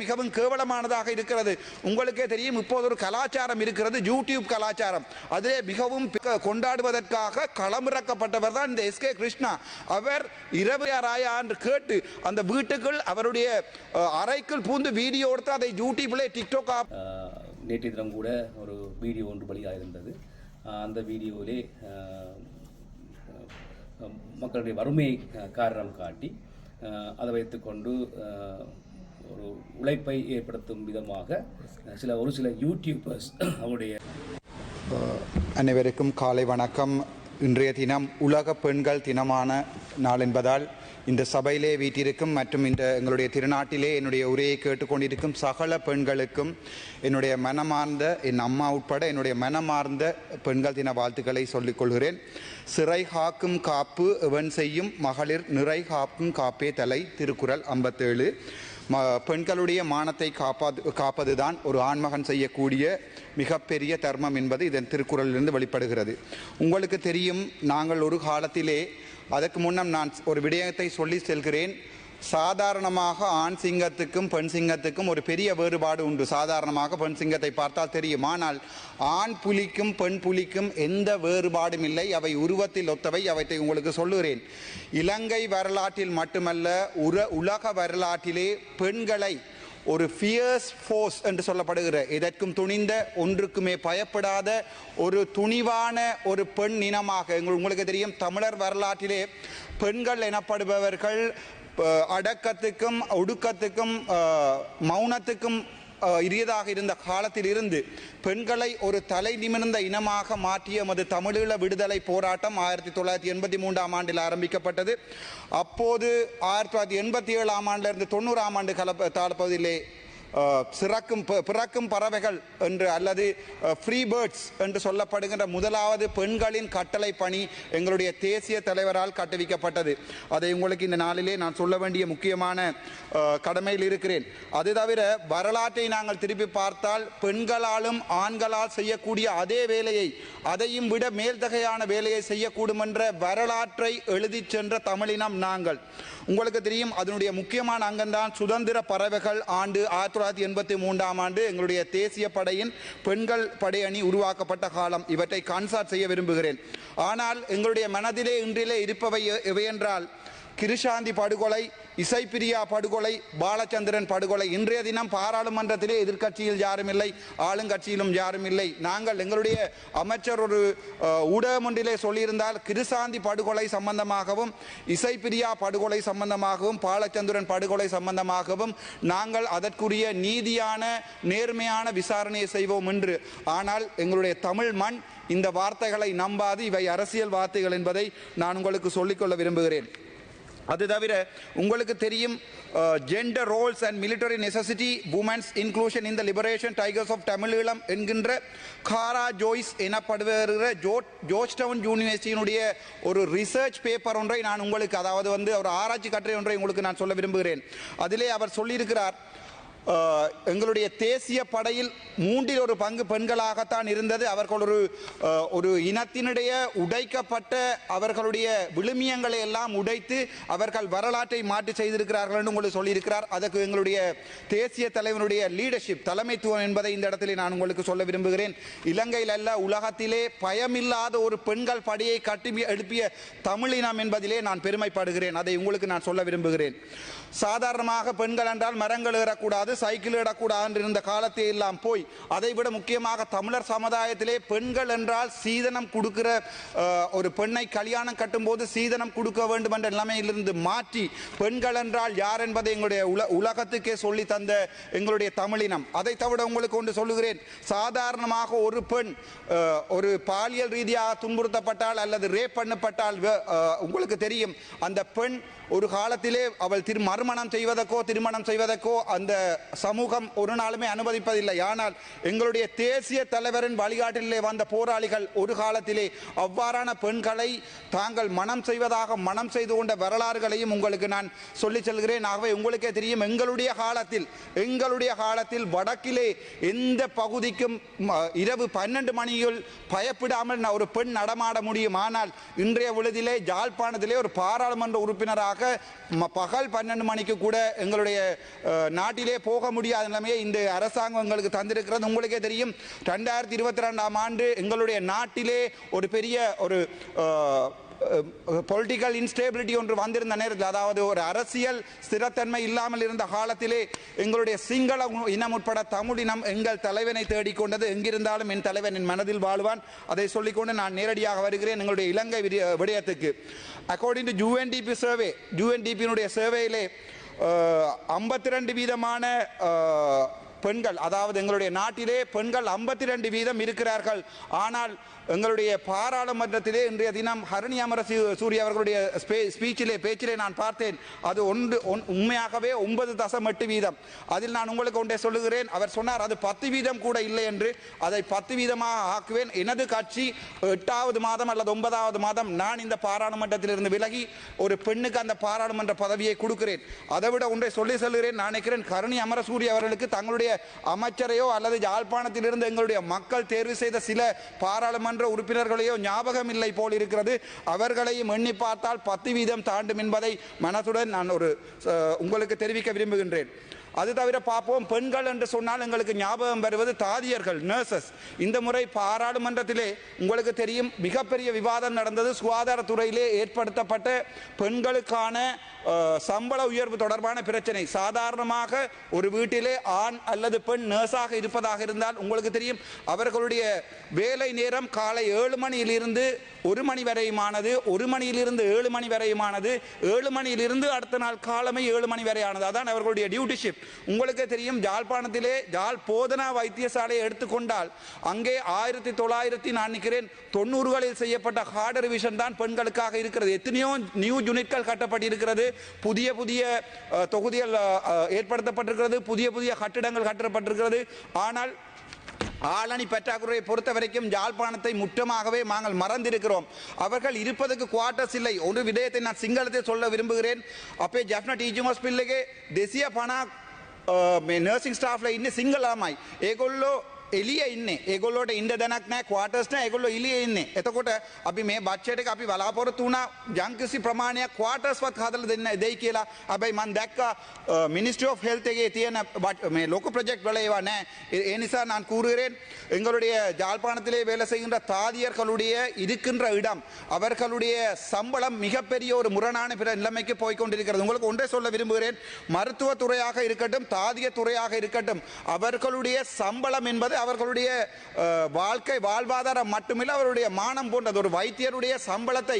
மிகவும் கேவலமானதாக இருக்கிறது. உங்களுக்கே தெரியும், இப்போது ஒரு கலாச்சாரம் இருக்கிறது, யூடியூப் கலாச்சாரம். அதிலே மிகவும் கொண்டாடுவதற்காக களமிறக்கப்பட்டவர் தான் இந்த எஸ்.கே. கிருஷ்ணா. அவர் இரவு யாராயா என்று கேட்டு அந்த வீட்டுக்குள் அவருடைய அறைக்குள் பூந்து வீடியோ எடுத்து அதை யூடியூப்ல டிக்டாக் நேற்றைய தினம் கூட ஒரு வீடியோ ஒன்று வெளியாக இருந்தது. அந்த வீடியோவிலே மக்களுடைய வறுமையை காரணம் காட்டி அதை வைத்துக்கொண்டு ஒரு உழைப்பை ஏற்படுத்தும் விதமாக ஒரு சில யூடியூபர்ஸ் அவருடைய. அனைவருக்கும் காலை வணக்கம். இன்றைய தினம் உலக பெண்கள் தினமான நாள் என்பதால் இந்த சபையிலே வீட்டிற்கும் மற்றும் இந்த எங்களுடைய திருநாட்டிலே என்னுடைய உரையை கேட்டுக்கொண்டிருக்கும் சகல பெண்களுக்கும் என்னுடைய மனமார்ந்த, என் அம்மா உட்பட என்னுடைய மனமார்ந்த பெண்கள் தின வாழ்த்துக்களை சொல்லிக் கொள்கிறேன். சிறை காக்கும் காப்பு எவன் செய்யும் மகளிர் நிறை காக்கும் காப்பே தலை. திருக்குறள் 57. பெண்களுடைய மானத்தை காப்பதுதான் ஒரு ஆண்மகன் செய்யக்கூடிய மிகப்பெரிய தர்மம் என்பது இதன் திருக்குறளிலிருந்து வெளிப்படுகிறது. உங்களுக்கு தெரியும், நாங்கள் ஒரு காலத்திலே, அதற்கு முன்னம் நான் ஒரு விடயத்தை சொல்லி செல்கிறேன். சாதாரணமாக ஆண் சிங்கத்துக்கும் பெண் சிங்கத்துக்கும் ஒரு பெரிய வேறுபாடு உண்டு. சாதாரணமாக பெண் சிங்கத்தை பார்த்தால் தெரியும். ஆனால் ஆண் புலிக்கும் பெண் புலிக்கும் எந்த வேறுபாடும் இல்லை. அவை உருவத்தில் ஒத்தவை. அவற்றை உங்களுக்கு சொல்லுகிறேன். இலங்கை வரலாற்றில் மட்டுமல்ல, உலக வரலாற்றிலே பெண்களை ஒரு ஃபியர்ஸ் ஃபோர்ஸ் என்று சொல்லப்படுகிற, இதற்கும் துணிந்த, ஒன்றுக்குமே பயப்படாத ஒரு துணிவான ஒரு பெண் இனமாக உங்களுக்கு தெரியும். தமிழர் வரலாற்றிலே பெண்கள் எனப்படுபவர்கள் அடக்கத்துக்கும் ஒடுக்கத்துக்கும் மௌனத்துக்கும் இரியதாக இருந்த காலத்தில் இருந்து பெண்களை ஒரு தலை நிமிர்ந்த இனமாக மாற்றிய எமது தமிழீழ விடுதலை போராட்டம் 1983ஆம் ஆண்டில் ஆரம்பிக்கப்பட்டது. அப்போது 1987ஆம் ஆண்டிலிருந்து 90ஆம் ஆண்டு காலப்பகுதியிலே பிறக்கும் பறவைகள் என்று அல்லது ஃப்ரீ பேர்ட்ஸ் என்று சொல்லப்படுகின்ற முதலாவது பெண்களின் கட்டளை பணி எங்களுடைய தேசிய தலைவரால் கட்டுவிக்கப்பட்டது. அதை உங்களுக்கு இந்த நாளிலே நான் சொல்ல வேண்டிய முக்கியமான கடமையில் இருக்கிறேன். அது தவிர வரலாற்றை நாங்கள் திருப்பி பார்த்தால் பெண்களாலும் ஆண்களால் செய்யக்கூடிய அதே வேலையை, அதையும் விட மேல்தகையான வேலையை செய்யக்கூடும் என்ற வரலாற்றை எழுதி சென்ற தமிழினம் நாங்கள். உங்களுக்கு தெரியும், அதனுடைய முக்கியமான அங்கம்தான் சுதந்திர பறவைகள் ஆண்டு 1983ஆம் ஆண்டு எங்களுடைய தேசிய படையின் பெண்கள் படையணி உருவாக்கப்பட்ட காலம். இவற்றை கான்சார்ட் செய்ய விரும்புகிறேன். ஆனால் எங்களுடைய மனதிலே இன்றிலே இருப்பவை எவையென்றால், கிருஷாந்தி படுகொலை, இசைப்பிரியா படுகொலை, பாலச்சந்திரன் படுகொலை. இன்றைய தினம் பாராளுமன்றத்திலே எதிர்கட்சியில் யாரும் இல்லை, ஆளுங்கட்சியிலும் யாரும் இல்லை. நாங்கள் எங்களுடைய அமைச்சர் ஒரு ஊடகம் ஒன்றிலே சொல்லியிருந்தால், கிருஷாந்தி படுகொலை சம்பந்தமாகவும் இசைப்பிரியா படுகொலை சம்பந்தமாகவும் பாலச்சந்திரன் படுகொலை சம்பந்தமாகவும் நாங்கள் அதற்குரிய நீதியான நேர்மையான விசாரணையை செய்வோம் என்று. ஆனால் எங்களுடைய தமிழ் மண் இந்த வார்த்தைகளை நம்பாது. இவை அரசியல் வார்த்தைகள் என்பதை நான் உங்களுக்கு சொல்லிக்கொள்ள விரும்புகிறேன். அது தவிர உங்களுக்கு தெரியும், gender roles and military necessity, women's inclusion in the liberation tigers of Tamil Eelam என்கின்ற காரா ஜோய்ஸ் எனப்படுகிற ஜோர்ஜ் டவுன் யூனிவர்சிட்டியினுடைய ஒரு ரிசர்ச் பேப்பர் ஒன்றை நான் உங்களுக்கு, அதாவது ஒரு ஆராய்ச்சி கட்டுரை ஒன்றை உங்களுக்கு நான் சொல்ல விரும்புகிறேன். அதிலே அவர் சொல்லியிருக்கிறார், எங்களுடைய தேசிய படையில் 1/3 பெண்களாகத்தான் இருந்தது. அவர்கள் ஒரு இனத்தினுடைய உடைக்கப்பட்ட அவர்களுடைய விழுமியங்களை எல்லாம் உடைத்து அவர்கள் வரலாற்றை மாற்றி செய்திருக்கிறார்கள் என்று உங்களுக்கு சொல்லியிருக்கிறார். அதற்கு எங்களுடைய தேசிய தலைவனுடைய லீடர்ஷிப், தலைமைத்துவம் என்பதை இந்த இடத்திலே நான் உங்களுக்கு சொல்ல விரும்புகிறேன். இலங்கையில் அல்ல, உலகத்திலே பயமில்லாத ஒரு பெண்கள் படையை கட்டி எழுப்பிய தமிழினம் என்பதிலே நான் பெருமைப்படுகிறேன். அதை உங்களுக்கு நான் சொல்ல விரும்புகிறேன். சாதாரணமாக பெண்கள் என்றால் மரங்கள் ஏறக்கூடாது, சைக்கிள் ஏறக்கூடாது என்று இருந்த காலத்தை எல்லாம் போய், அதை விட முக்கியமாக தமிழர் சமுதாயத்திலே பெண்கள் என்றால் சீதனம் கொடுக்கிற, ஒரு பெண்ணை கல்யாணம் கட்டும் போது சீதனம் கொடுக்க வேண்டும் என்ற நிலைமையிலிருந்து மாற்றி பெண்கள் என்றால் யார் என்பதை எங்களுடைய உலகத்துக்கே சொல்லி தந்த எங்களுடைய தமிழினம். அதை தவிர உங்களுக்கு ஒன்று சொல்லுகிறேன். சாதாரணமாக ஒரு பெண் ஒரு பாலியல் ரீதியாக துன்புறுத்தப்பட்டால் அல்லது ரேப் பண்ணப்பட்டால் உங்களுக்கு தெரியும், அந்த பெண் ஒரு காலத்திலே அவள் மறுமணம் செய்வதற்கோ திருமணம் செய்வதற்கோ அந்த சமூகம் ஒரு நாளுமே அனுமதிப்பதில்லை. ஆனால் எங்களுடைய தேசிய தலைவரின் வழிகாட்டிலே வந்த போராளிகள் ஒரு காலத்திலே அவ்வாறான பெண்களை தாங்கள் மனம் செய்வதாக மனம் செய்து கொண்ட வரலாறுகளையும் உங்களுக்கு நான் சொல்லி செல்கிறேன். ஆகவே உங்களுக்கே தெரியும், எங்களுடைய காலத்தில் வடக்கிலே எந்த பகுதிக்கும் இரவு 12 மணியில் பயப்படாமல் ஒரு பெண் நடமாட முடியும். ஆனால் இன்றைய பொழுதிலே யாழ்ப்பாணத்திலே ஒரு பாராளுமன்ற உறுப்பினராக பகல் 12 மணிக்கு கூட எங்களுடைய நாட்டிலே போக முடியாத நிலைமையை இந்த அரசாங்கம் எங்களுக்கு தந்திருக்கிறது. உங்களுக்கே தெரியும் 2022ஆம் ஆண்டு எங்களுடைய நாட்டிலே ஒரு பெரிய ஒரு பொலிட்டிக்கல் இன்ஸ்டேபிலிட்டி ஒன்று வந்திருந்த நேரத்தில், அதாவது ஒரு அரசியல் ஸ்திரத்தன்மை இல்லாமல் இருந்த காலத்திலே எங்களுடைய சிங்கள இனம் உட்பட தமிழ் இனம் எங்கள் தலைவனை தேடிக்கொண்டது. எங்கிருந்தாலும் என் தலைவன் என் மனதில் வாழ்வான். அதை சொல்லிக்கொண்டு நான் நேரடியாக வருகிறேன் எங்களுடைய இலங்கை விடயத்துக்கு. According to UNDP survey, UNDP சர்வேயிலே 52% பெண்கள், அதாவது எங்களுடைய நாட்டிலே பெண்கள் 52% இருக்கிறார்கள். ஆனால் எங்களுடைய பாராளுமன்றத்திலே இன்றைய தினம் ஹரணி அமரசூரிய அவர்களுடைய பேச்சிலே நான் பார்த்தேன், அது உண்மையாகவே 9.8%. அதில் நான் உங்களுக்கு ஒன்றை சொல்லுகிறேன். அவர் சொன்னார் அது 10% கூட இல்லை என்று. அதை 10% ஆக்குவேன். எனது கட்சி 8வது மாதம் அல்லது 9வது மாதம் நான் இந்த பாராளுமன்றத்திலிருந்து விலகி ஒரு பெண்ணுக்கு அந்த பாராளுமன்ற பதவியை கொடுக்கிறேன். அதை விட ஒன்றை சொல்லி சொல்கிறேன். நான் நினைக்கிறேன் ஹரணி அமரசூரிய அவர்களுக்கு தங்களுடைய அமைச்சரையோ அல்லது யாழ்ப்பாணத்திலிருந்து எங்களுடைய மக்கள் தேர்வு செய்த சில பாராளுமன்ற உறுப்பினர்களையோ ஞாபகம் இல்லை போல் இருக்கிறது. அவர்களையும் எண்ணி பார்த்தால் 10% தாண்டும் என்பதை மனதுடன் நான் உங்களுக்கு தெரிவிக்க விரும்புகின்றேன். அது தவிர பார்ப்போம், பெண்கள் என்று சொன்னால் எங்களுக்கு ஞாபகம் வருவது தாதியர்கள், நர்சஸ். இந்த முறை பாராளுமன்றத்திலே உங்களுக்கு தெரியும் மிகப்பெரிய விவாதம் நடந்தது. சுகாதாரத்துறையிலே ஏற்படுத்தப்பட்ட பெண்களுக்கான சம்பள உயர்வு தொடர்பான பிரச்சனை. சாதாரணமாக ஒரு வீட்டிலே ஆண் அல்லது பெண் நர்ஸாக இருப்பதாக இருந்தால் உங்களுக்கு தெரியும் அவர்களுடைய வேலை நேரம் காலை 7 மணியிலிருந்து 1 மணி வரையுமானது, 1 மணியிலிருந்து 7 மணி வரையுமானது, 7 மணியிலிருந்து அடுத்த நாள் காலமே 7 மணி வரையானது. அதான் அவர்களுடைய டியூட்டி ஷிப்ட். உங்களுக்கு தெரியும் ஜாழ்ப்பாணத்திலே ஜாழ் போதனா வைத்தியசாலையை எடுத்துக்கொண்டால் அங்கே 1990களில் செய்யப்பட்ட ஹார்ட் ரிவிஷன் தான் பெண்களுக்காக இருக்கிறது. எத்தனையோ நியூ யூனிட்கள் கட்டப்பட்டிருக்கிறது, புதிய புதிய தொகுதிகள் ஏற்படுத்தப்பட்டிருக்கிறது, புதிய புதிய கட்டிடங்கள் கட்டப்பட்டிருக்கிறது. ஆனால் ஆளணி பற்றாக்குறையை பொறுத்த வரைக்கும் யாழ்ப்பாணத்தை முற்றமாகவே நாங்கள் மறந்திருக்கிறோம். அவர்கள் இருப்பதற்கு குவார்ட்டர்ஸ் இல்லை. ஒரு விடயத்தை நான் சிங்களத்தில் சொல்ல விரும்புகிறேன். அப்பே ஜஃப்னா டீச்சிங் ஹாஸ்பிட்டலுக்கு දෙසිය 50 නර්සිං ස්ටාෆ්ලා ඉන්නේ සිංගල ළමයි. ඒගොල්ලෝ එළිය ඉන්නේ. ඒගොල්ලෝට ඉන්න දැනක් නැහැ, ක්වාටර්ස් නැහැ. ඒගොල්ලෝ එළියේ ඉන්නේ. එතකොට අපි මේ බජට් එක අපි බලාපොරොත්තු වුණා යම්කිසි ප්‍රමාණයක් ක්වාටර්ස් වත් හදලා දෙයි කියලා. හැබැයි මම දැක්කා මිනිස්ට්‍රි ඔෆ් හෙල්ත් එකේ තියෙන මේ ලොකු ப்ராஜெக்ட் වල ඒවා නැහැ. ඒ නිසා நான் கூறுகிறேன் எங்களுடைய யாழ்ப்பாணத்திலே வேலை செய்கின்ற தாதியர்களுடைய இருக்கின்ற இடம், அவர்களுடைய சம்பளம் மிகப்பெரிய ஒரு முரணான நிலைமைக்கு போய்கொண்டிருக்கிறது. உங்களுக்கு ஒன்றை சொல்ல விரும்புகிறேன். மருத்துவத்துறையாக இருக்கட்டும், தாதிய துறையாக இருக்கட்டும், அவர்களுடைய சம்பளம் என்பது அவர்களுடைய வாழ்வாதாரம் மட்டுமில்லை, அவருடைய மானம் போன்றது. ஒரு வைத்தியருடைய சம்பளத்தை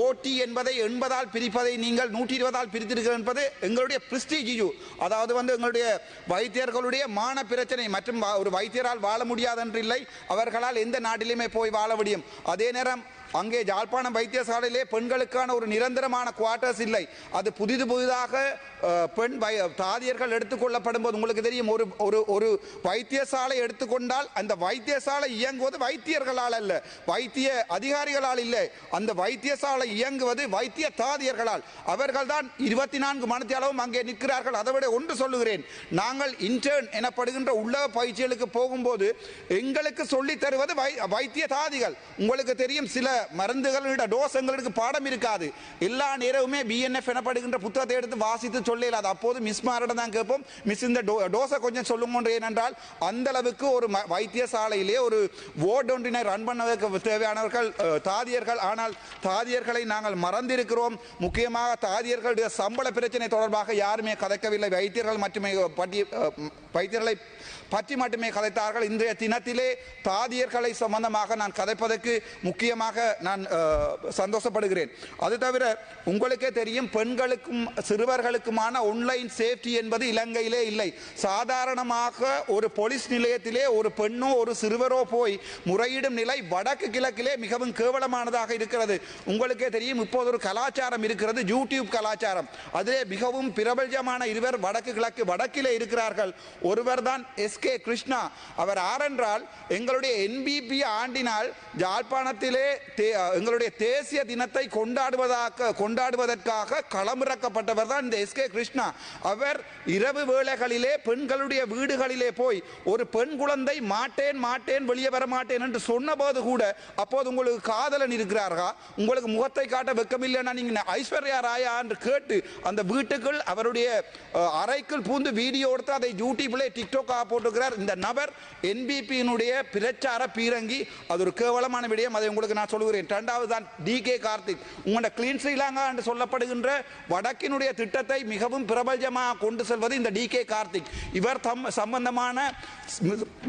ஓடி என்பதை 80ஆல் பிரிப்பதை நீங்கள் 120ஆல் பிரித்திருக்கிறது என்பது எங்களுடைய பிரிஸ்டீஜ். அதாவது எங்களுடைய வைத்தியர்களுடைய மான பிரச்சனை. மற்றும் ஒரு வைத்தியரால் வாழ முடியாது என்று இல்லை, அவர்களால் எந்த நாட்டிலுமே போய் வாழ முடியும். அதே நேரம் அங்கே யாழ்ப்பாணம் வைத்தியசாலையிலே பெண்களுக்கான ஒரு நிரந்தரமான குவார்ட்டர்ஸ் இல்லை. அது புதிதாக பெண் தாதியர்கள் எடுத்துக்கொள்ளப்படும் போது உங்களுக்கு தெரியும் ஒரு வைத்தியசாலை எடுத்துக்கொண்டால் அந்த வைத்தியசாலை இயங்குவது வைத்தியர்களால் அல்ல, வைத்திய அதிகாரிகளால் இல்லை. அந்த வைத்தியசாலை இயங்குவது வைத்திய தாதியர்களால். அவர்கள் தான் 24 மணித்தியாலவும் அங்கே நிற்கிறார்கள். அதை விட ஒன்று சொல்லுகிறேன், நாங்கள் இன்டர்ன் எனப்படுகின்ற உள்ள பயிற்சிகளுக்கு போகும்போது எங்களுக்கு சொல்லி தருவது வைத்திய தாதிகள். உங்களுக்கு தெரியும் சில மருந்துகளோட டோஸ் எங்களுக்கு பாடம் இருக்காது. எல்லா நேரமுமே BNF எனப்படுகின்ற புத்தகத்தை எடுத்து வாசித்து சொல்லலாது. அப்போது மிஸ் மாரிடம் தான் கேட்போம், மிஸ் இந்த டோஸை கொஞ்சம் சொல்லுங்க. ஏனென்றால் அந்த அளவுக்கு ஒரு வைத்தியசாலையிலே ஒரு வார்டு ஒன்றினை ரன் பண்ண தேவையானவர்கள் தாதியர்கள். ஆனால் தாதியர்களை நாங்கள் மறந்திருக்கிறோம். முக்கியமாக தாதியர்களுடைய சம்பள பிரச்சனை தொடர்பாக யாருமே கதைக்கவில்லை. வைத்தியர்களை பற்றி மட்டுமே கதைத்தார்கள். இன்றைய தினத்திலே தாதியர்களை சம்பந்தமாக நான் கதைப்பதற்கு முக்கியமாக நான் சந்தோஷப்படுகிறேன். அது தவிர உங்களுக்கே தெரியும் பெண்களுக்கும் சிறுவர்களுக்குமான ஆன்லைன் சேஃப்டி என்பது இலங்கையிலே இல்லை. சாதாரணமாக ஒரு போலீஸ் நிலையத்திலே ஒரு பெண்ணோ ஒரு சிறுவரோ போய் முறையிடும் நிலை வடக்கு கிழக்கிலே மிகவும் கேவலமானதாக இருக்கிறது. உங்களுக்கே தெரியும் இப்போது ஒரு கலாச்சாரம் இருக்கிறது, யூடியூப் கலாச்சாரம். அதிலே மிகவும் பிரபல்யமான இருவர் வடக்கிலே இருக்கிறார்கள். ஒருவர் தான் SK கிருஷ்ணா. அவர் யாரென்றால் எங்களுடைய NBP ஆண்டினால் யாழ்ப்பாணத்திலே எங்களுடைய தேசிய தினத்தை கொண்டாடுவதற்காக களமிறக்கப்பட்டவர் தான் இந்த எஸ்கே கிருஷ்ணா. அவர் இரவு வேளைகளிலே பெண்களுடைய வீடுகளிலே போய் ஒரு பெண் குழந்தை மாட்டேன் மாட்டேன் வெளியே வர மாட்டேன் என்று சொன்னபோது கூட, அப்போது உங்களுக்கு காதலன் இருக்கிறார்களா, உங்களுக்கு முகத்தை காட்ட வெக்கமில்லைன்னா நீங்க ஐஸ்வர்யா ராயா என்று கேட்டு அந்த வீட்டுக்குள் அவருடைய அறைக்குள் பூந்து வீடியோ எடுத்து அதை யூடியூப்ல டிக்டாக்காக போட்டுக்கிறார் இந்த நபர். என்பிபியினுடைய பிரச்சார பீரங்கி. அது ஒரு கேவலமான விடயம். அதை உங்களுக்கு நான் சொல்லுகிறேன். இரண்டாவது தான் டிகே கார்த்திக். உங்களோட கிளீன் ஸ்ரீலங்கா என்று சொல்லப்படுகின்ற வடக்கினுடைய திட்டத்தை மிகவும் பிரபலமாக கொண்டு செல்வது இந்த டிகே கார்த்திக். இவர் சம்பந்தமான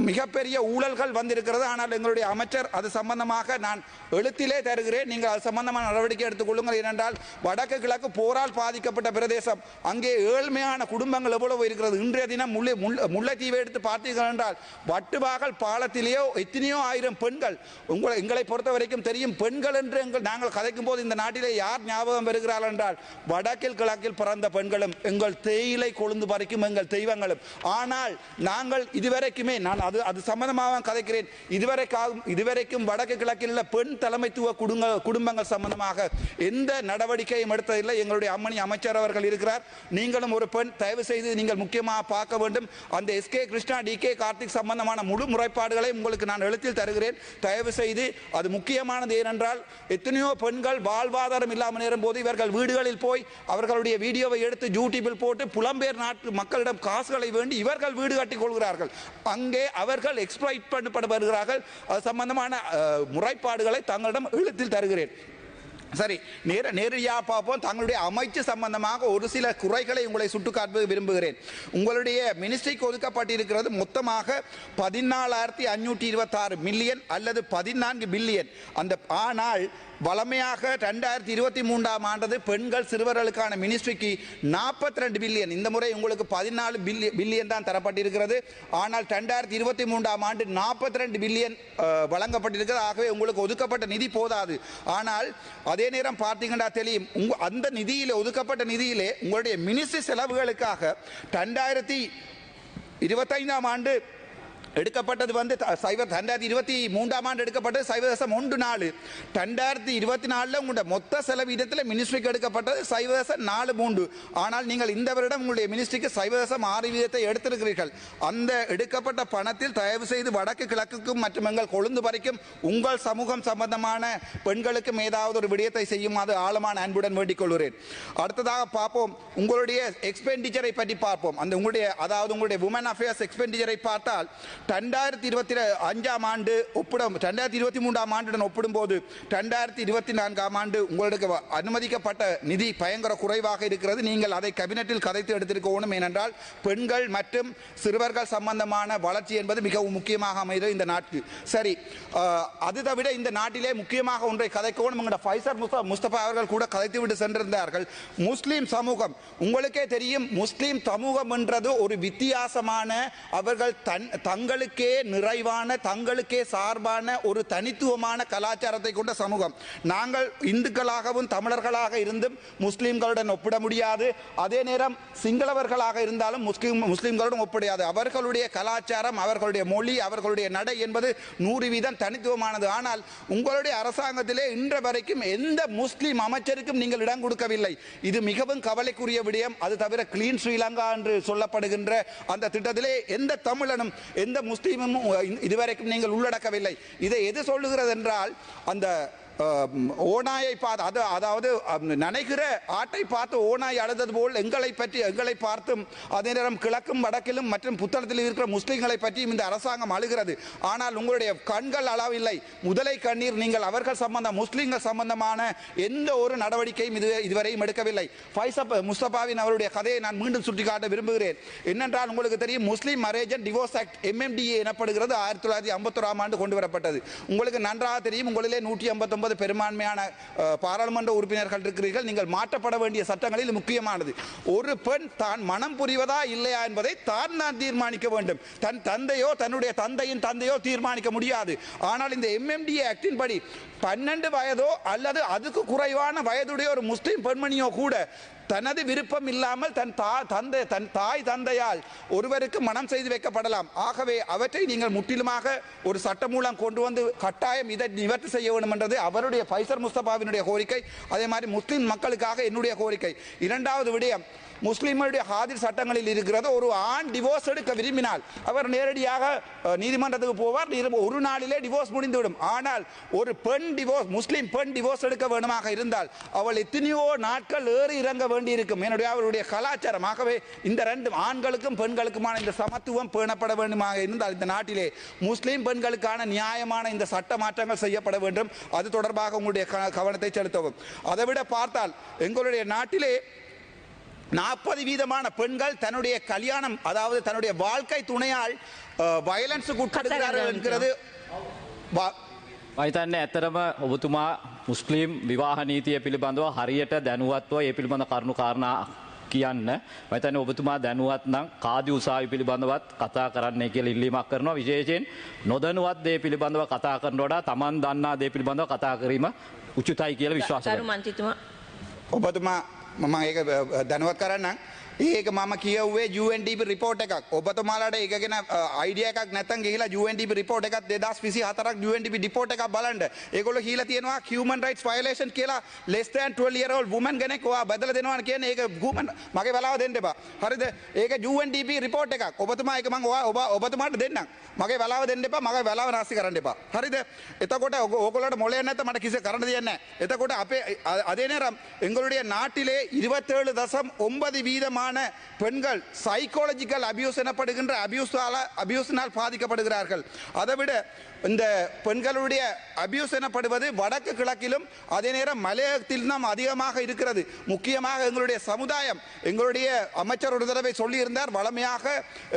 மிகப்பெரிய ஊழல்கள் வந்திருக்கிறது. ஆனால் எங்களுடைய அமைச்சர் அது சம்பந்தமாக நான் எழுத்திலே தருகிறேன். நீங்கள் அது சம்பந்தமான நடவடிக்கை எடுத்துக்கொள்ளுங்கள். ஏனென்றால் வடக்கு கிழக்கு போரால் பாதிக்கப்பட்ட பிரதேசம். அங்கே ஏழ்மையான குடும்பங்கள் எவ்வளவு இருக்கிறது. இன்றைய தினம் முல்லைத்தீவை எடுத்து பார்த்தீர்கள் என்றால் வட்டுவாகல் பாலத்திலேயோ எத்தனையோ ஆயிரம் பெண்கள். எங்களை பொறுத்த வரைக்கும் தெரியும், பெண்கள் என்று நாங்கள் கதைக்கும் போது இந்த நாட்டிலே யார் ஞாபகம் வருகிறார்கள் என்றால் வடக்கில் கிழக்கில் பிறந்த பெண்களும் எங்கள் தேயிலை கொழுந்து பறிக்கும் எங்கள் தெய்வங்களும். ஆனால் நாங்கள் இதுவரைக்குமே நான் அது சம்பந்தமாக கதைக்கிறேன். இதுவரைக்கும் வடக்கு கிழக்கில் உள்ள பெண் தலைமைத்துவ குடும்பங்கள் சம்பந்தமாக எந்த நடவடிக்கையும் எடுத்ததில்லை. எங்களுடைய அம்மணி அமைச்சர் அவர்கள் இருக்கிறார். நீங்களும் ஒரு பெண், தயவு செய்து நீங்கள் முக்கியமாக பார்க்க வேண்டும். அந்த எஸ்கே கிருஷ்ணா டிகே கார்த்திக் சம்பந்தமான முழு முறைப்பாடுகளை உங்களுக்கு நான் எழுத்தில் தருகிறேன். தயவு செய்து அது முக்கியமானது. ஏனென்றால் எத்தனையோ பெண்கள் வாழ்வாதாரம் இல்லாமல் நேரும் போது இவர்கள் வீடுகளில் போய் அவர்களுடைய வீடியோவை எடுத்து யூடியூபில் போட்டு புலம்பெயர் நாட்டு மக்களிடம் காசுகளை வேண்டி இவர்கள் வீடு கட்டிக் கொள்கிறார்கள். அங்கே அவர்கள் எக்ஸ்ப்ளாய்ட் பண்ணப்படுகிறார்கள். அது சம்பந்தமான முறைப்பாடுகளை தங்களிடம் எழுத்தில் தருகிறேன். சரி, நேரடியாக பார்ப்போம். தங்களுடைய அமைச்சு சம்பந்தமாக ஒரு சில குறைகளை உங்களை சுட்டுக்காட்ட விரும்புகிறேன். உங்களுடைய மினிஸ்ட்ரிக்கு ஒதுக்கப்பட்டிருக்கிறது மொத்தமாக 14,526 மில்லியன் அல்லது 14 பில்லியன். ஆனால் வளமையாக 2023ஆம் ஆண்டு பெண்கள் சிறுவர்களுக்கான மினிஸ்ட்ரிக்கு 42 பில்லியன். இந்த முறை உங்களுக்கு 14 பில்லியன் தான் தரப்பட்டிருக்கிறது. ஆனால் 2023ஆம் ஆண்டு 42 பில்லியன் வழங்கப்பட்டிருக்கிறது. ஆகவே உங்களுக்கு ஒதுக்கப்பட்ட நிதி போதாது. ஆனால் அதே நேரம் பார்த்தீங்கன்னா தெரியும், அந்த நிதியிலே ஒதுக்கப்பட்ட நிதியிலே உங்களுடைய மினிஸ்ட்ரி செலவுகளுக்காக 2025ஆம் ஆண்டு எடுக்கப்பட்டது 2023ஆம் ஆண்டு எடுக்கப்பட்டது 0.14. 2024 உங்களுடைய மொத்த செலவீதத்தில் மினிஸ்ட்ரிக்கு எடுக்கப்பட்டது 0.43. ஆனால் நீங்கள் இந்த வருடம் உங்களுடைய மினிஸ்ட்ரிக்கு 0.6 எடுத்திருக்கிறீர்கள். அந்த எடுக்கப்பட்ட பணத்தில் தயவு செய்து வடக்கு கிழக்குக்கும் மற்றும் எங்கள் கொழுந்து வரைக்கும் உங்கள் சமூகம் சம்பந்தமான பெண்களுக்கும் ஏதாவது ஒரு விடயத்தை செய்யுமாறு ஆழமான அன்புடன் வேண்டிக் கொள்கிறேன். அடுத்ததாக பார்ப்போம், உங்களுடைய எக்ஸ்பெண்டிச்சரை பற்றி பார்ப்போம். அந்த உங்களுடைய உமன் அஃபேர்ஸ் எக்ஸ்பெண்டிச்சரை பார்த்தால் 2025ஆம் ஆண்டு 2023ஆம் ஆண்டுடன் ஒப்பிடும்போது 2024ஆம் ஆண்டு உங்களுக்கு அனுமதிக்கப்பட்ட நிதி பயங்கர குறைவாக இருக்கிறது. நீங்கள் அதை கேபினெட்டில் கதைத்து எடுத்திருக்கணும். ஏனென்றால் பெண்கள் மற்றும் சிறுவர்கள் சம்பந்தமான வளர்ச்சி என்பது மிகவும் முக்கியமாக அமைகிறது இந்த நாட்டுக்கு. சரி, அது தவிர இந்த நாட்டிலே முக்கியமாக ஒன்றை கதைக்கவும் ஃபைசர் முஸ்தபா அவர்கள் கூட கதைத்து விட்டு சென்றிருந்தார்கள். முஸ்லீம் சமூகம், உங்களுக்கே தெரியும், முஸ்லீம் சமூகம் என்றது ஒரு வித்தியாசமான, அவர்கள் தங்களுக்கே நிறைவான, தங்களுக்கே சார்பான ஒரு தனித்துவமான கலாச்சாரத்தை கொண்ட சமூகம். நாங்கள் இந்துக்களாகவும் தமிழர்களாக இருந்தும் முஸ்லீம்களுடன் ஒப்பிட முடியாது. அதே நேரம் சிங்களவர்களாக இருந்தாலும் முஸ்லீம்களுடன் ஒப்பிடாது. அவர்களுடைய கலாச்சாரம், அவர்களுடைய மொழி, அவர்களுடைய நடை என்பது 100% தனித்துவமானது. ஆனால் உங்களுடைய அரசாங்கத்திலே இன்று வரைக்கும் எந்த முஸ்லீம் அமைச்சருக்கும் நீங்கள் இடம் கொடுக்கவில்லை. இது மிகவும் கவலைக்குரிய விடயம். அது தவிர கிளீன் ஸ்ரீலங்கா என்று சொல்லப்படுகின்ற அந்த திட்டத்திலே எந்த தமிழனும் எந்த முஸ்லீமும் இதுவரைக்கும் நீங்கள் உள்ளடக்கவில்லை. இதை எது சொல்லுகிறது என்றால், அந்த ஓநாயை பார்த்து, அதாவது நனைகிற ஆட்டை பார்த்து ஓநாய் அழுதது போல் எங்களை பார்த்தும் அதே நேரம் கிழக்கும் வடக்கிலும் மற்றும் புத்தளத்தில் இருக்கிற முஸ்லிம்களை பற்றியும் இந்த அரசாங்கம் அழுகிறது. ஆனால் உங்களுடைய கண்கள் அளவில்லை. முதலை கண்ணீர். நீங்கள் அவர்கள் முஸ்லிம்கள் சம்பந்தமான எந்த ஒரு நடவடிக்கையும் இதுவரையும் எடுக்கவில்லை. ஃபைசர் முஸ்தபாவின் அவருடைய கதையை நான் மீண்டும் சுட்டிக்காட்ட விரும்புகிறேன். என்னென்றால், உங்களுக்கு தெரியும், முஸ்லிம் marriage and divorce act MMDA எனப்படுகிறது 1951ஆம் ஆண்டு கொண்டு வரப்பட்டது. உங்களுக்கு நன்றாக தெரியும், உங்களிலே 159 பெரும்பான்மையான பாராளுமன்ற உறுப்பினர்கள் இருக்கிறீர்கள். நீங்கள் மாற்றப்பட வேண்டிய சட்டங்களில் முக்கியமானது, ஒரு பெண் தான் மனம் புரிவதா இல்லையா என்பதை தான் தீர்மானிக்க வேண்டும். தன் தந்தையோ தன்னுடைய தந்தையின் தந்தையோ தீர்மானிக்க முடியாது. ஆனால் இந்த MMDA ஆக்டின் படி 12 வயதோ அல்லது அதுக்கு குறைவான வயதுடைய ஒரு முஸ்லிம் பெண்மணியோ கூட தனது விருப்பம் இல்லாமல் தன் தாய் தந்தையால் ஒருவருக்கு மனம் செய்து வைக்கப்படலாம். ஆகவே அவற்றை நீங்கள் முற்றிலுமாக ஒரு சட்டம் மூலம் கொண்டு வந்து கட்டாயம் இதை நிவர்த்தி செய்ய வேண்டும் என்றது அவருடைய ஃபைசர் முஸ்தபாவினுடைய கோரிக்கை. அதே மாதிரி முஸ்லிம் மக்களுக்காக என்னுடைய கோரிக்கை. இரண்டாவது விடயம், முஸ்லிம்களுடைய ஹாதிர் சட்டங்களில் இருக்கிறது, ஒரு ஆண் டிவோர்ஸ் எடுக்க விரும்பினால் அவர் நேரடியாக நீதிமன்றத்துக்கு போவார், ஒரு நாளிலே டிவோர்ஸ் முடிந்துவிடும். ஆனால் ஒரு பெண் டிவோர்ஸ், முஸ்லிம் பெண் டிவோர்ஸ் எடுக்க வேண்டுமாக இருந்தால் அவள் எத்தனையோ நாட்கள் ஏறி இறங்க வேண்டியிருக்கும். என்னுடைய அவருடைய கலாச்சாரம். ஆகவே இந்த ரெண்டு ஆண்களுக்கும் பெண்களுக்குமான இந்த சமத்துவம் பேணப்பட வேண்டுமாக இருந்தால் இந்த நாட்டிலே முஸ்லிம் பெண்களுக்கான நியாயமான இந்த சட்ட மாற்றங்கள் செய்யப்பட வேண்டும். அது தொடர்பாக உங்களுடைய கவனத்தை செலுத்தவும். அதைவிட பார்த்தால் எங்களுடைய நாட்டிலே 40% பெண்கள் தன்னுடைய கல்யாணம், அதாவது தன்னுடைய வாழ்க்கை துணையால் வயலன்ஸுக்கு உட்படுகிறார்கள் என்கிறது. මහිතන්නේ ඇතරම ඔබතුමා මුස්ලිම් විවාහ නීතිය පිළිබඳව හරියට දැනුවත්ව ඒ පිළිබඳ කරුණු කාරණා කියන්න. මහිතන්නේ ඔබතුමා දැනුවත් නම් කාදි උසාවි පිළිබඳවත් කතා කරන්නයි කියලා ඉල්ලීමක් කරනවා. විශේෂයෙන් නොදැනුවත් දේ පිළිබඳව කතා කරනට වඩා Taman දන්නා දේ පිළිබඳව කතා කිරීම උචිතයි කියලා විශ්වාස කරනවා. ඔබතුමා මම ඒක දැනුවත් කරන්නම්. ඒක මම කියවුවේ UNDP රිපෝට් එකක්. ඔබතුමාලාට ඒක ගැන අයිඩියා එකක් නැත්නම් ගිහිලා UNDP රිපෝට් එකක් 2024ක් UNDP රිපෝට් එකක් බලන්න. ඒගොල්ලෝ කියලා තියෙනවා human rights violation කියලා less than 12 year old woman කෙනෙක් ඔයා බදලා දෙනවා කියන්නේ ඒක human මගේ බලාව දෙන්න එපා. හරිද? ඒක UNDP රිපෝට් එකක්. ඔබතුමා ඒක මම ඔබතුමාට දෙන්නම්. මගේ බලාව දෙන්න එපා. මගේ බලාව නාස්ති කරන්න එපා. හරිද? එතකොට ඕගොල්ලෝට මොලේ නැත්නම් මට කිසි කරන්න දෙයක් නැහැ. එතකොට අපේ அதே நேரம் எங்களுடைய நாட்டிலே 27.9% பெண்கள் சைக்காலஜிக்கல் அபியூஸ் எனப்படுகின்ற அபியூஸினால் பாதிக்கப்படுகிறார்கள். அதைவிட இந்த பெண்களுடைய அபியூஸ் எனப்படுவது வடக்கு கிழக்கிலும் அதே நேரம் மலையகத்தில் தான் அதிகமாக இருக்கிறது. முக்கியமாக எங்களுடைய சமுதாயம், எங்களுடைய அமைச்சர் ஒரு தடவை சொல்லியிருந்தார், வளமையாக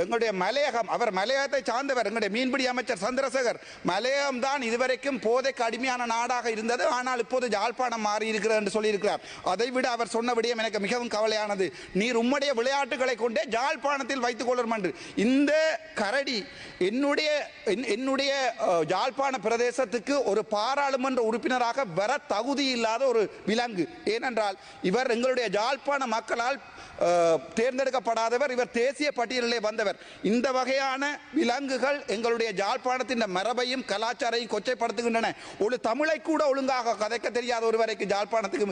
எங்களுடைய மலையகம், அவர் மலையகத்தை சார்ந்தவர், எங்களுடைய மீன்பிடி அமைச்சர் சந்திரசேகர், மலையகம் தான் இதுவரைக்கும் போதைக்கு அடிமையான நாடாக இருந்தது, ஆனால் இப்போது யாழ்ப்பாணம் மாறி இருக்கிறது என்று சொல்லியிருக்கிறார். அதை விட அவர் சொன்ன விடயம் எனக்கு மிகவும் கவலையானது. நீர் உம்முடைய விளையாட்டுகளை கொண்டே யாழ்ப்பாணத்தில் வைத்துக் கொள்ளும் என்று. இந்த கரடி என்னுடைய யாழ்ப்பாண பிரதேசத்துக்கு ஒரு பாராளுமன்ற உறுப்பினராக வர தகுதி இல்லாத ஒரு விலங்கு. ஏனென்றால் இவர் எங்களுடைய யாழ்ப்பாண மக்களால் தேர்ந்தெடுக்கப்படாதவர், இவர் தேசிய பட்டியலிலே வந்தவர். இந்த வகையான விலங்குகள் எங்களுடைய யாழ்ப்பாணத்தின் மரபையும் கலாச்சாரையும் கொச்சைப்படுத்துகின்றன. ஒரு தமிழை கூட ஒழுங்காக கதைக்க தெரியாத ஒருவரைக்கு யாழ்ப்பாணத்துக்கு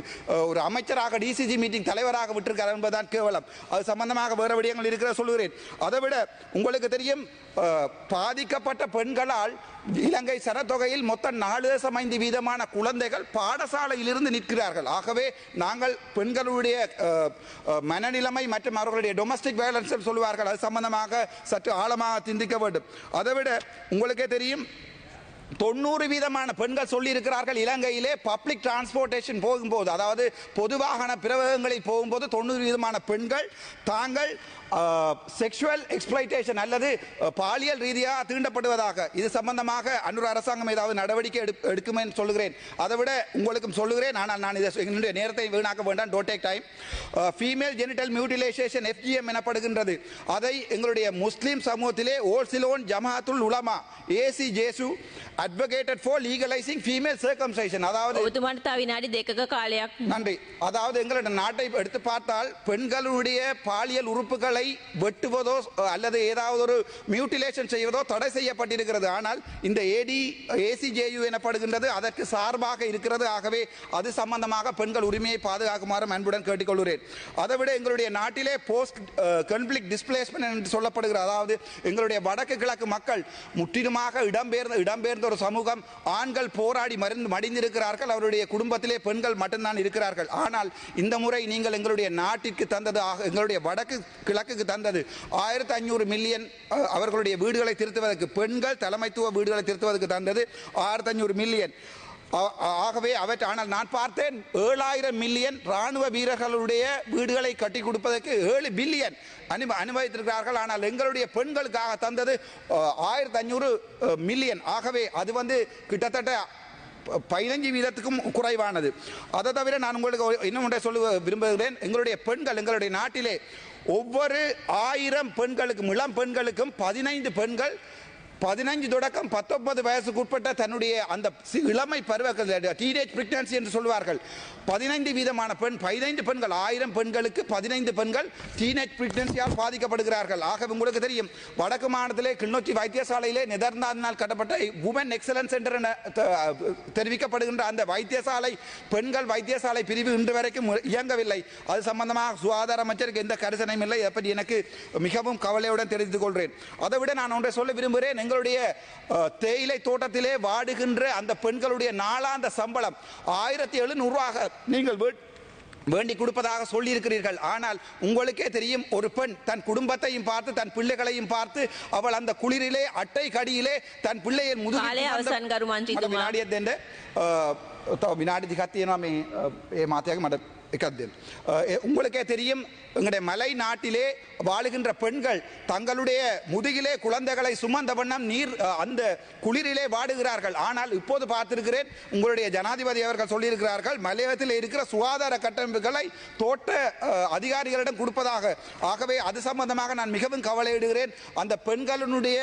ஒரு அமைச்சராக டிசிசி மீட்டிங் தலைவராக விட்டிருக்கார் என்பதுதான் கேவலம். அது சம்பந்தமாக வேறு விடயங்கள் இருக்கிற சொல்லுகிறேன். அதைவிட உங்களுக்கு தெரியும், பாதிக்கப்பட்ட பெண்களால் இலங்கை சனத்தொகையில் மொத்தம் 4.5% குழந்தைகள் பாடசாலையிலிருந்து நிற்கிறார்கள். ஆகவே நாங்கள் பெண்களுடைய மனநிலைமை மற்றும் அவர்களுடைய டொமஸ்டிக் வயலன்ஸ் சொல்லுவார்கள், அது சம்பந்தமாக சற்று ஆழமாக சிந்திக்க வேண்டும். அதைவிட உங்களுக்கே தெரியும், 90% பெண்கள் சொல்லி இருக்கிறார்கள் இலங்கையிலே பப்ளிக் டிரான்ஸ்போர்ட்டேஷன் போகும்போது, அதாவது பொது வாகன பிரவேகங்களில் போகும்போது 90% பெண்கள் தாங்கள் செக்ஷுவல் எக்ஸ்பிளைட்டேஷன் அல்லது பாலியல் ரீதியாக தீண்டப்படுவதாக. இது சம்பந்தமாக அன்னூர் அரசாங்கம் ஏதாவது நடவடிக்கை எடுக்கும் என்று சொல்லுகிறேன். அதை விட உங்களுக்கும் சொல்லுகிறேன், ஆனால் நான் இதை என்னுடைய நேரத்தை வீணாக்க வேண்டாம். Don't take time. Female genital மியூட்டிலைசேஷன் FGM எனப்படுகின்றது. அதை எங்களுடைய முஸ்லிம் சமூகத்திலே ஓல்சிலோன் ஜமாத்துல் உலமா ACJSU advocated for legalizing female circumcision. அதாவது ඔබතුමාට තව විනාඩි 2ක කාලයක්. நன்றி. அதாவது எங்களுடைய நாட்டை எடுத்து பார்த்தால் பெண்களுடைய பாலியல் உறுப்புகளை வெட்டுவதோ அல்லது ஏதாவது ஒரு மியூட்டிலேஷன் செய்வதோ தடை செய்யப்பட்டிருக்கிறது. ஆனால் இந்த ACJU எனப்படுகின்றது அதற்கு சார்பாக இருக்கிறது. ஆகவே அது சம்பந்தமாக பெண்கள் உரிமையை பாதுகாக்குமாறு அன்புடன் கேட்டுக்கொள்கிறேன். அதைவிட எங்களுடைய நாட்டிலே போஸ்ட் கான்ஃப்ளிக்ட் டிஸ்பிளேஸ்மென்ட் என்று சொல்லப்படுகிறது. அதாவது எங்களுடைய வடக்கு கிழக்கு மக்கள் முற்றிலுமாக இடம்பெயர்ந்த ஒரு சமூகம். ஆண்கள் போராடி மடிந்திருக்கிறார்கள், அவருடைய குடும்பத்திலே பெண்கள் மட்டும்தான் இருக்கிறார்கள். ஆனால் இந்த முறை நீங்கள் எங்களுடைய நாட்டிற்கு தந்தது, எங்களுடைய வடக்கு கிழக்குக்கு தந்தது 1500 மில்லியன் அவர்களுடைய வீடுகளை திருத்துவதற்கு, பெண்கள் தலைமைத்துவ வீடுகளை திருத்துவதற்கு தந்தது 1500 மில்லியன். ஆகவே அவற்றை, ஆனால் நான் பார்த்தேன் 7000 மில்லியன் ராணுவ வீரர்களுடைய வீடுகளை கட்டி கொடுப்பதற்கு 7 பில்லியன் அனுமதித்திருக்கிறார்கள். ஆனால் எங்களுடைய பெண்களுக்காக தந்தது 1500 மில்லியன். ஆகவே அது கிட்டத்தட்ட 15% குறைவானது. அதை தவிர நான் உங்களுக்கு இன்னும் ஒன்றை சொல்ல விரும்புகிறேன். எங்களுடைய பெண்கள், எங்களுடைய நாட்டிலே ஒவ்வொரு 1000 பெண்களுக்கும், இளம் பெண்களுக்கும் 15 பெண்கள் 15 தொடக்கம் 19 வயசுக்கு உட்பட்ட தன்னுடைய அந்த இளமை பருவ டீனேஜ் பிரெக்னன்சி என்று சொல்வார்கள் 15 பெண்கள் 1000 பெண்களுக்கு 15 பெண்கள் டீனேஜ் பிரெக்னன்சியால் பாதிக்கப்படுகிறார்கள். ஆக உங்களுக்கு தெரியும் வடக்கு மாநிலத்திலே கிளிநொச்சி வைத்தியசாலையிலே நெதர்லாந்தினால் கட்டப்பட்ட உமன் எக்ஸலன்ஸ் சென்டர் என தெரிவிக்கப்படுகின்ற அந்த வைத்தியசாலை பெண்கள் வைத்தியசாலை பிரிவு இன்று வரைக்கும் இயங்கவில்லை. அது சம்பந்தமாக சுகாதார அமைச்சருக்கு எந்த கரிசனையும் இல்லை. எப்படி எனக்கு மிகவும் கவலையுடன் தெரிவித்துக் கொள்கிறேன். அதை விட நான் ஒன்றை சொல்ல விரும்புகிறேன். எங்களுடைய தேயிலை தோட்டத்திலே வாடுகின்ற அந்த பெண்களுடைய நாளாந்த சம்பளம் 1700 ரூபாய் நீங்கள் வேண்டி கொடுப்பதாக சொல்லியிருக்கிறீர்கள். ஆனால் உங்களுக்கே தெரியும் ஒரு பெண் தன் குடும்பத்தையும் பார்த்து தன் பிள்ளைகளையும் பார்த்து அவள் அந்த குளிரிலே அட்டை கடியிலே தன் பிள்ளையை வினாடி திகத்தியனா மாத்தியாக மட உங்களுக்கே தெரியும் எங்களுடைய மலை நாட்டிலே வாழுகின்ற பெண்கள் தங்களுடைய முதுகிலே குழந்தைகளை சுமந்த வண்ணம் அந்த குளிரிலே வாடுகிறார்கள். ஆனால் இப்போது பார்த்திருக்கிறேன் உங்களுடைய ஜனாதிபதி அவர்கள் சொல்லியிருக்கிறார்கள் மலையகத்தில் இருக்கிற சுகாதார கட்டமைப்புகளை தோட்ட அதிகாரிகளிடம் கொடுப்பதாக. ஆகவே அது சம்பந்தமாக நான் மிகவும் கவலையிடுகிறேன். அந்த பெண்களுடைய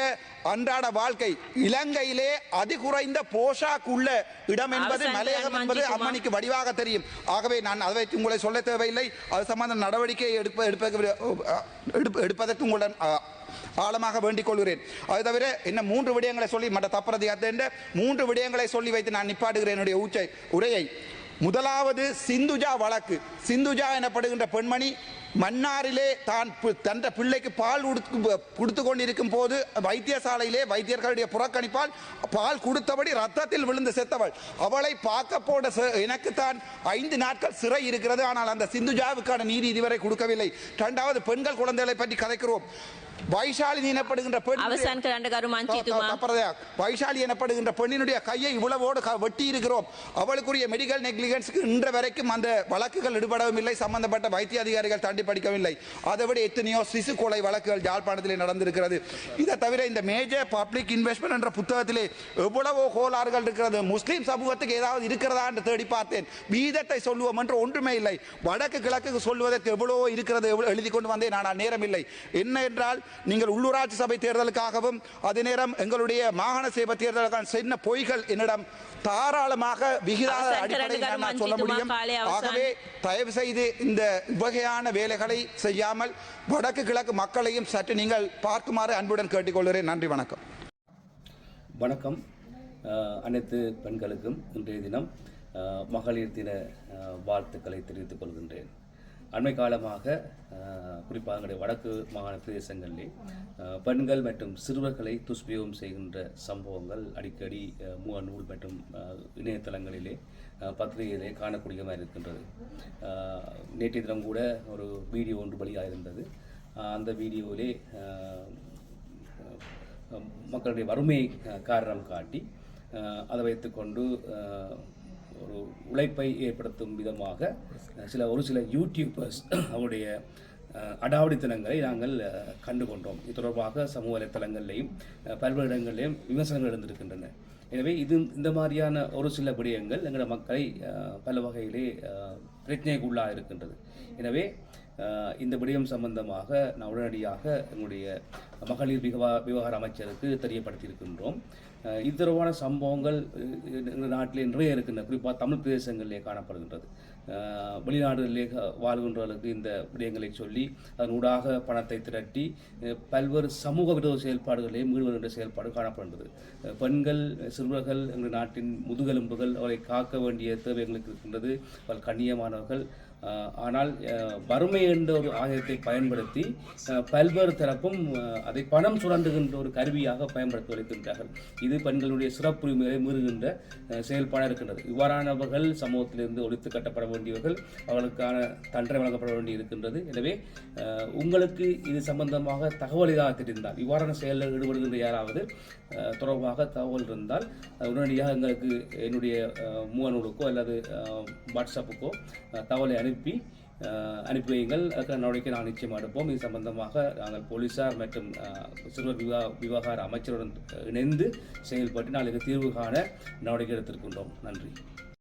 அன்றாட வாழ்க்கை இலங்கையிலே அதிகுறைந்த போஷாக் உள்ள இடம் என்பது மலையகம் என்பது அம்மணிக்கு வடிவாக தெரியும். ஆகவே நான் அதை உங்களை சொல்ல தேவையில்லை. அது சம்பந்த நடவடிக்கை எடுப்பதற்கு உங்களுடன் ஆழமாக வேண்டிக் கொள்கிறேன். அது தவிர என்ன 3 விடயங்களை சொல்லி மற்ற தப்பரதி 3 விடயங்களை சொல்லி வைத்து நான் நிப்பாடுகிறேன் என்னுடைய உரையை. முதலாவது சிந்துஜா வழக்கு. சிந்துஜா எனப்படுகின்ற பெண்மணி மன்னாரிலே தன் பிள்ளைக்கு பால் கொடுத்து கொண்டிருக்கும் போது வைத்தியசாலையிலே வைத்தியர்களுடைய புறக்கணிப்பால் பால் கொடுத்தபடி ரத்தத்தில் விழுந்து செத்தவள். அவளை பார்க்க போட எனக்கு தான் 5 நாட்கள் சிறை இருக்கிறது. ஆனால் அந்த சிந்துஜாவுக்கான நீதி இதுவரை கொடுக்கவில்லை. 2வது பெண்கள் குழந்தைகளை பற்றி கதைக்கிறோம். வைஷாலி எனப்படுகின்ற வைஷாலி எனப்படுகின்ற பெண்ணினுடைய கையை இவ்வளவோடு வெட்டி இருக்கிறோம். அவளுக்குரிய மெடிக்கல் நெக்லிஜென்ஸ்க்கு இன்று வரைக்கும் அந்த வழக்குகள் ஈடுபடவும் இல்லை. சம்பந்தப்பட்ட வைத்திய அதிகாரிகள் தாண்டி படிக்கவில்லை. அதை விட எத்தனையோ சிசு கொலை வழக்குகள் யாழ்ப்பாணத்திலே நடந்திருக்கிறது. இதை தவிர இந்த மேஜர் பப்ளிக் இன்வெஸ்ட்மெண்ட் என்ற புத்தகத்திலே எவ்வளவோ கோளாறுகள் இருக்கிறது. முஸ்லீம் சமூகத்துக்கு ஏதாவது இருக்கிறதா என்று தேடி பார்த்தேன். வீதத்தை சொல்லுவோம் என்று ஒன்றுமே இல்லை. வடக்கு கிழக்கு சொல்வதற்கு எவ்வளவோ இருக்கிறது எழுதி கொண்டு வந்தேன். ஆனால் நேரம் இல்லை. என்ன என்றால் நீங்கள் உள்ளூராட்சி சபை தேர்தலுக்காகவும் அதே நேரம் எங்களுடைய மாகாண சபை தேர்தலுக்கான சின்ன பொய்கள் என்னிடம் தாராளமாக விகிதாத அடிப்படையில் நான் சொல்ல முடியும். ஆகவே தயவு செய்து இந்த வகையான வேலைகளை செய்யாமல் வடக்கு கிழக்கு மக்களையும் சற்று நீங்கள் பார்க்குமாறு அன்புடன் கேட்டுக்கொள்கிறேன். நன்றி, வணக்கம். வணக்கம். அனைத்து பெண்களுக்கும் இன்றைய தினம் மகளிர் தின வாழ்த்துக்களை தெரிவித்துக் கொள்கின்றேன். அண்மை காலமாக குறிப்பாக எங்களுடைய வடக்கு மாகாண பிரதேசங்களிலே பெண்கள் மற்றும் சிறுவர்களை துஷ்பிரயோகம் செய்கின்ற சம்பவங்கள் அடிக்கடி முகநூல் மற்றும் இணையதளங்களிலே பத்திரிகையிலே காணக்கூடியமாக இருக்கின்றது. நேற்றைய தினம் கூட ஒரு வீடியோ ஒன்று வெளியாக இருந்தது. அந்த வீடியோவிலே மக்களுடைய வறுமையை காரணம் காட்டி அதை வைத்துக்கொண்டு ஒரு உழைப்பை ஏற்படுத்தும் விதமாக ஒரு சில யூடியூபர்ஸ் அவருடைய அடாவடித்தனங்களை நாங்கள் கண்டுகொண்டோம். இது தொடர்பாக சமூக வலைத்தளங்களிலையும் பல்வேறு இடங்களிலையும் விமர்சனங்கள் இருந்திருக்கின்றன. எனவே இந்த மாதிரியான ஒரு சில விடயங்கள் எங்கள் மக்களை பல வகையிலே பிரச்சனைக்குள்ளாக இருக்கின்றது. எனவே இந்த விடயம் சம்பந்தமாக நான் உடனடியாக எங்களுடைய மகளிர் விவகார அமைச்சருக்கு தெரியப்படுத்தியிருக்கின்றோம். இது தொடர்பான சம்பவங்கள் எங்கள் நாட்டிலே நிறைய இருக்கின்றன. குறிப்பாக தமிழ் பிரதேசங்களிலே காணப்படுகின்றது. வெளிநாடுகளிலே வாழ்கின்றவர்களுக்கு இந்த விடயங்களை சொல்லி அதனூடாக பணத்தை திரட்டி பல்வேறு சமூக விரோத செயல்பாடுகளையும் ஈடுபடுகின்ற செயல்பாடு காணப்படுகின்றது. பெண்கள் சிறுவர்கள் எங்கள் நாட்டின் முதுகெலும்புகள் அவரை காக்க வேண்டிய தேவை எங்களுக்கு இருக்கின்றது. அவர்கள் கண்ணியமானவர்கள். ஆனால் வறுமை என்ற ஒரு ஆயுதத்தை பயன்படுத்தி பல்வேறு தரப்பும் அதை பணம் சுரண்டுகின்ற ஒரு கருவியாக பயன்படுத்தி வருகின்றார்கள். இது பெண்களுடைய சிறப்புரிமைகளை மீறுகின்ற செயல்பாடாக இருக்கின்றது. இவ்வாறானவர்கள் சமூகத்திலிருந்து ஒழித்து கட்டப்பட வேண்டியவர்கள், அவர்களுக்கான தண்டனை வழங்கப்பட வேண்டி இருக்கின்றது. எனவே உங்களுக்கு இது சம்பந்தமாக தகவல் ஏதாவது தெரிந்தால், இவ்வாறான செயலில் ஈடுபடுகின்ற யாராவது தொடர்பாக தகவல் இருந்தால் உடனடியாக எங்களுக்கு என்னுடைய முகநூலுக்கோ அல்லது வாட்ஸ்அப்புக்கோ தகவலை அனுப்பி வையுங்கள். அதுக்கான நடவடிக்கை நாங்கள் நிச்சயமாக எடுப்போம். இது சம்பந்தமாக நாங்கள் போலீசார் மற்றும் சிறுவர் விவகார அமைச்சருடன் இணைந்து செயல்பட்டு நாளைக்கு தீர்வு காண நடவடிக்கை எடுத்திருக்கின்றோம். நன்றி.